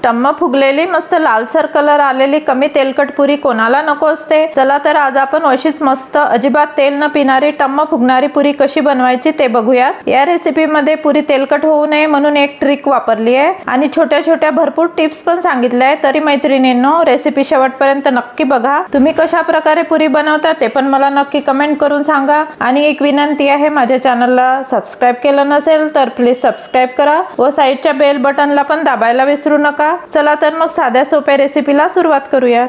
टम्म फुगलेली मस्त लालसर कलर आलेली कमी तेलकट पुरी कोणाला नको असते। चला तर आज आपण अशीच मस्त अजिबात तेल न पिणारी टम्म फुगणारी पुरी कशी बनवायची ते बघूया। या रेसिपी मध्ये पुरी तेलकट होऊ नये म्हणून एक ट्रिक वापरली आहे आणि छोट्या छोट्या भरपूर टिप्स पण सांगितल्या आहे। तरी मैत्रिणींनो रेसिपी शेवटपर्यंत नक्की बघा। तुम्ही कशा प्रकारे पुरी बनवता ते पण मला नक्की कमेंट करून सांगा। आणि एक विनंती आहे, माझ्या चॅनलला सबस्क्राइब केलं नसेल तर प्लीज सबस्क्राइब करा व साइडच्या बेल बटनला पण दाबायला विसरू नका। चला तर मग साध्या सोप्या रेसिपीला सुरुवात करूया।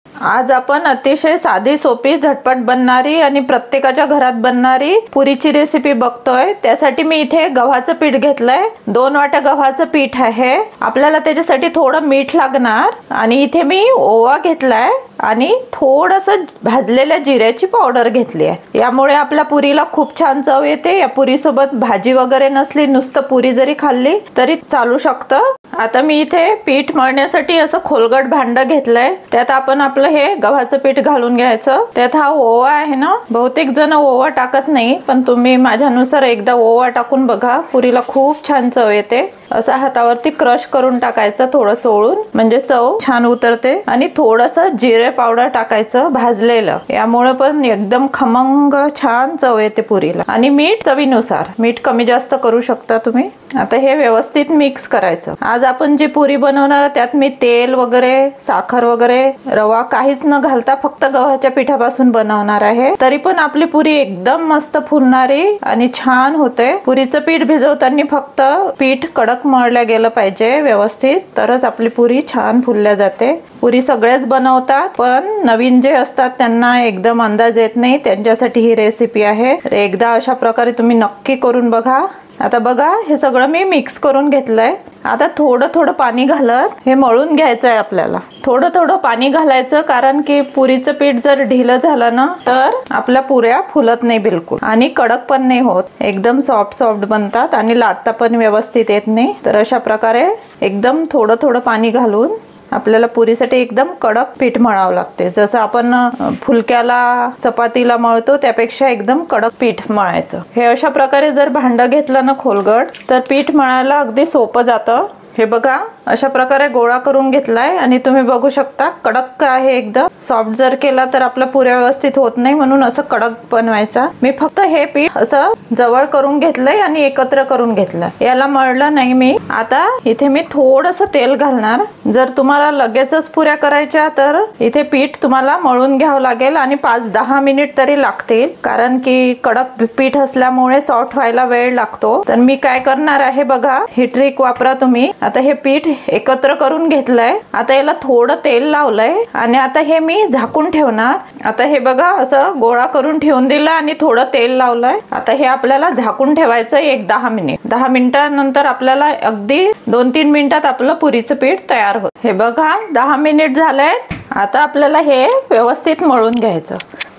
आज आपण अतिशय साधी सोपी झटपट बनणारी आणि प्रत्येकाच्या घरात बनणारी पुरीची रेसिपी बघतोय। त्यासाठी मी इथे गव्हाचं पीठ घेतलंय, 2 वाट्या गव्हाचं पीठ आहे। आपल्याला त्याच्यासाठी थोडं मीठ लागणार आणि इथे मी ओवा घेतलाय आणि थोडंसं भाजलेल्या जिऱ्याची पावडर घेतली आहे। यामुळे आपल्या पुरीला खूप छान चव येते। या पुरी सोबत भाजी वगैरे नसली, नुसतं पुरी जरी खाल्ली तरी चालू शकतं। आता मी इथे पीठ मळण्यासाठी असं खोलगट भांड घेतलंय, त्यात आपण आपलं हे गव्हाचं पीठ घालून घ्यायचं। त्यात हा ओवा आहे ना, बहुतेक जण ओवा टाकत नाही, पण तुम्ही माझ्यानुसार एकदा ओवा टाकून बघा, पुरीला खूप छान चव येते। असं हातावरती क्रश करून टाकायचं थोडं चोळून, म्हणजे चव छान उतरते। आणि थोडंसं जिरे पावडर टाकायचं भाजलेलं, यामुळे पण एकदम खमंग छान चव येते पुरीला। आणि मीठ चवीनुसार, मीठ कमी जास्त करू शकता तुम्ही। आता हे व्यवस्थित मिक्स करायचं। आज आपण जी पुरी बनवणार त्यात मी तेल वगैरे, साखर वगैरे, रवा काहीच न घालता फक्त गव्हाच्या पिठापासून बनवणार आहे। तरी पण आपली पुरी एकदम मस्त फुलणारी आणि छान होते। पुरीचं पीठ भिजवताना फक्त पीठ कडक मळलं गेलं पाहिजे व्यवस्थित, तरच आपली पुरी छान फुलल्या जाते। पुरी सगळेच बनवतात, पण नवीन जे असतात त्यांना एकदम अंदाज येत नाही, त्यांच्यासाठी ही रेसिपी आहे। एकदा अशा प्रकारे तुम्ही नक्की करून बघा। आता बघा, हे सगळं मी मिक्स करून घेतलंय। आता थोडं थोडं पाणी घालत हे मळून घ्यायचं आहे आपल्याला। थोडं थोडं पाणी घालायचं, कारण की पुरीचं पीठ जर ढिलं झालं ना तर आपल्या पुऱ्या फुलत नाही बिलकुल आणि कडक पण नाही होत, एकदम सॉफ्ट सॉफ्ट बनतात आणि लाटता पण व्यवस्थित येत नाही। तर अशा प्रकारे एकदम थोडं थोडं पाणी घालून आपल्याला पुरीसाठी एकदम कडक पीठ मळावं लागते। जसं आपण फुलक्याला, चपातीला मळतो त्यापेक्षा एकदम कडक पीठ मळायचं। हे अशा प्रकारे जर भांड घेतलं ना खोलगट, तर पीठ मळायला अगदी सोपं जातं। हे बघा, अशा प्रकारे गोळा करून घेतलाय आणि तुम्ही बघू शकता कडक आहे एकदम। सॉफ्ट जर केला तर आपला पुऱ्या व्यवस्थित होत नाही, म्हणून असं कडक बनवायचा। मी फक्त हे पीठ असं जवळ करून घेतलंय आणि एकत्र करून घेतलंय, याला मळलं नाही मी। आता इथे मी थोडंसं तेल घालणार। जर तुम्हाला लगेचच पुऱ्या करायच्या तर इथे पीठ तुम्हाला मळून घ्यावं लागेल आणि 5-10 मिनिट तरी लागतील, कारण की कडक पीठ असल्यामुळे सॉफ्ट व्हायला वेळ लागतो। तर मी काय करणार आहे बघा, ही ट्रिक वापरा तुम्ही। आता हे पीठ एकत्र करून घेतलंय, आता याला थोडं तेल लावलंय आणि आता हे मी झाकून ठेवणार। आता हे बघा, असं गोळा करून ठेवून दिला आणि थोडं तेल लावलंय। आता हे आपल्याला झाकून ठेवायचं एक 10 मिनिट। 10 मिनिटांनंतर आपल्याला अगदी 2-3 मिनिटात आपलं पुरीचं पीठ तयार होत। हे बघा, 10 मिनिट झालेत। आता आपल्याला हे व्यवस्थित मळून घ्यायचं।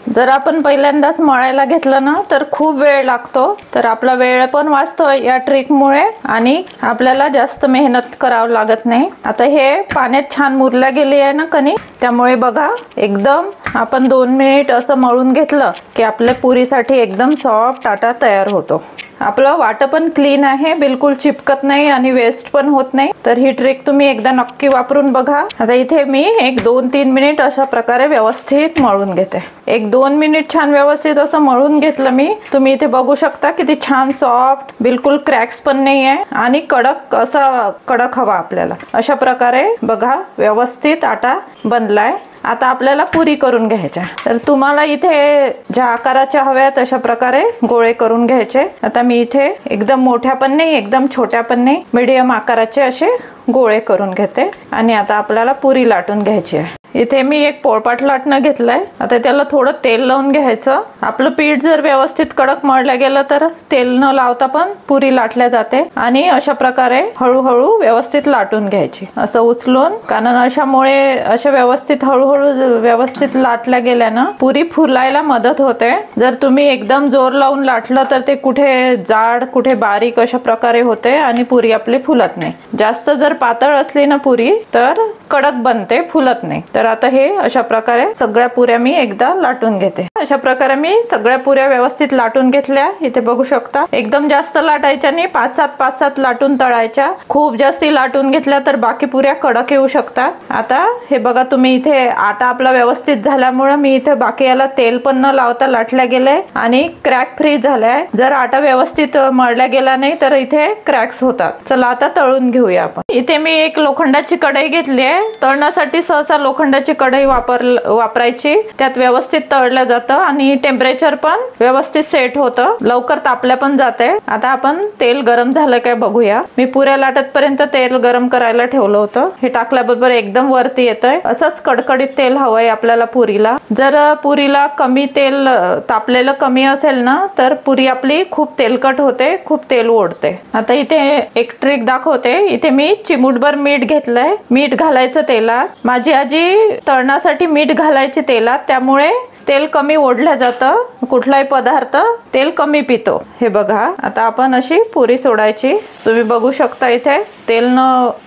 जर आपण पहिल्यांदाच मळायला घेतलं ना तर खूप वेळ लागतो, तर आपला वेळ पण वाचतो या ट्रिक मुळे आणि आपल्याला जास्त मेहनत करावं लागत नाही। आता हे पाण्यात छान मुरल्या गेली आहे ना कणिक, त्यामुळे बघा एकदम आपण 2 मिनिट असं मळून घेतलं की आपल्या पुरीसाठी एकदम सॉफ्ट आटा तयार होतो। आपलं वाटं पण क्लीन आहे, बिलकुल चिपकत नाही आणि वेस्ट पण होत नाही। तर ही ट्रिक तुम्ही एकदा नक्की वापरून बघा। आता इथे मी एक 2-3 मिनिट अशा प्रकारे व्यवस्थित मळून घेते। 1-2 मिनिट छान व्यवस्थित असं मळून घेतलं मी। तुम्ही इथे बघू शकता किती छान सॉफ्ट, बिलकुल क्रॅक्स पण नाही आहे आणि कडक, असा कडक हवा आपल्याला। अशा प्रकारे बघा व्यवस्थित आटा बनलाय। आता आपल्याला पुरी करून घ्यायच्या। तर तुम्हाला इथे ज्या आकाराच्या हव्यात अशा प्रकारे गोळे करून घ्यायचे। आता मी इथे एकदम मोठ्या पण नाही, एकदम छोट्या पण नाही, मीडियम आकाराचे असे गोळे करून घेते आणि आता आपल्याला पुरी लाटून घ्यायची आहे। इथे मी एक पोळपाट लाटणं घेतलंय। आता त्याला थोडं तेल लावून घ्यायचं। आपलं पीठ जर व्यवस्थित कडक मळलं गेलं तर तेल न लावता पण पुरी लाटल्या जाते आणि अशा प्रकारे हळूहळू व्यवस्थित लाटून घ्यायची, असं उचलून, कारण अशामुळे अशा व्यवस्थित हळूहळू व्यवस्थित लाटल्या गेल्या ना पुरी फुलायला मदत होते। जर तुम्ही एकदम जोर लावून लाटलं तर ते कुठे जाड कुठे बारीक अशा प्रकारे होते आणि पुरी आपली फुलत नाही। जास्त जर पातळ असली ना पुरी तर कडक बनते, फुलत नाही। तर आता हे अशा प्रकारे सगळ्या पुऱ्या मी एकदा लाटून घेते। अशा प्रकारे मी सगळ्या पुऱ्या व्यवस्थित लाटून घेतल्या। इथे बघू शकता एकदम जास्त लाटायच्या नाही, 5-7 लाटून तळायच्या। खूप जास्ती लाटून घेतल्या तर बाकी पुऱ्या कडक येऊ शकतात। आता हे बघा तुम्ही, इथे आटा आपला व्यवस्थित झाल्यामुळे मी इथे बाकी याला तेल पण न लावता लाटल्या गेले आणि क्रॅक फ्री झालाय। जर आटा व्यवस्थित मळल्या गेला नाही तर इथे क्रॅक्स होतात। चला आता तळून घेऊया आपण। इथे मी एक लोखंडाची कढई घेतली आहे। तळण्यासाठी सहसा लोखंडाची कढई वापरायची, त्यात व्यवस्थित तळलं जातं आणि टेम्परेचर पण व्यवस्थित सेट होतं, लवकर तापल्या पण जाते। आता आपण तेल गरम झालं काय बघूया। मी पुऱ्या लाटत पर्यंत तेल गरम करायला ठेवलं होतं, हे टाकल्याबरोबर एकदम वरती येतंय। असंच कडकडीत तेल हवंय आपल्याला पुरीला। जर पुरीला कमी तेल तापलेलं कमी असेल ना तर पुरी आपली खूप तेलकट होते, खूप तेल ओढते। आता इथे एक ट्रिक दाखवते। इथे मी चिमूटभर मीठ घेतलंय, मीठ घालायचं तेलात। माझी आजी तळण्यासाठी मीठ घालायची तेलात, त्यामुळे तेल कमी ओढलं जातं, कुठलाही पदार्थ तेल कमी पितो। हे बघा आता आपण अशी पुरी सोडायची। तुम्ही बघू शकता इथे तेल न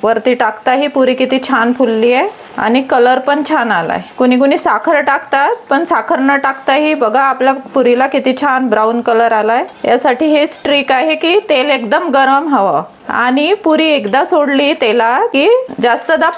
वरती टाकता ही पुरी किती छान फुलली आहे आणि कलर पण छान आलाय। कुणी कुणी साखर टाकतात, पण साखर न टाकता ही बघा आपल्या पुरीला किती छान ब्राऊन कलर आलाय। यासाठी हेच ट्रिक आहे की तेल एकदम गरम हवं आणि पुरी एकदा सोडली तेलात की जास्तदा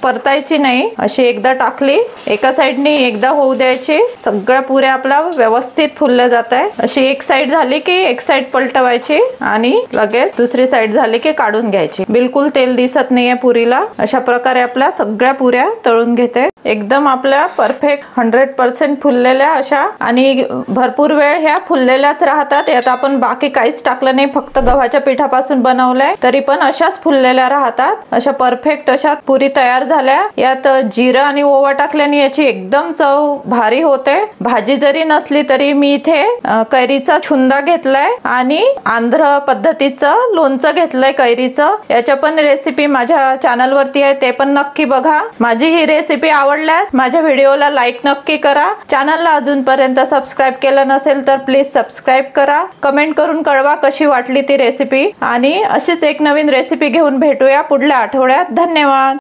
परतायची नाही। अशी एकदा टाकली, एका साइडनी एकदा होऊ द्यायची। सगळ्या पुऱ्या आपल्या व्यवस्थित फुलल्या जात आहे। अशी एक साइड झाली की एक साइड पलटवायची आणि लगेच दुसरी साइड झाली की काढून घ्यायची। बिलकुल तेल दिसत नाहीये पुरीला। अशा प्रकारे आपल्या सगळ्या पुऱ्या तळून घेते। एकदम आपल्या परफेक्ट 100% फुललेल्या अशा आणि भरपूर वेळ ह्या फुललेल्याच राहतात। यात आपण बाकी काहीच टाकलं नाही, फक्त गव्हाच्या पिठापासून बनवलंय तरी पण अशाच फुललेल्या राहतात। अशा परफेक्ट अशा पुरी तयार झाल्या। यात जिरं आणि ओवा टाकल्याने याची एकदम चव भारी होते। भाजी जरी नसली तरी मी इथे कैरीचा छुंदा घेतलाय आणि आंध्र पद्धतीचं लोणचं घेतलंय कैरीचं। याच्या पण रेसिपी माझ्या चॅनल वरती आहे, ते पण नक्की बघा। माझी ही रेसिपी आवडल्यास माझ्या व्हिडिओला लाईक नक्की करा। चॅनलला अजूनपर्यंत सबस्क्राईब केलं नसेल तर प्लीज सबस्क्राईब करा। कमेंट करून कळवा कशी वाटली ती रेसिपी आणि अशीच एक नवीन रेसिपी घेऊन भेटूया पुढल्या आठवड्यात। धन्यवाद।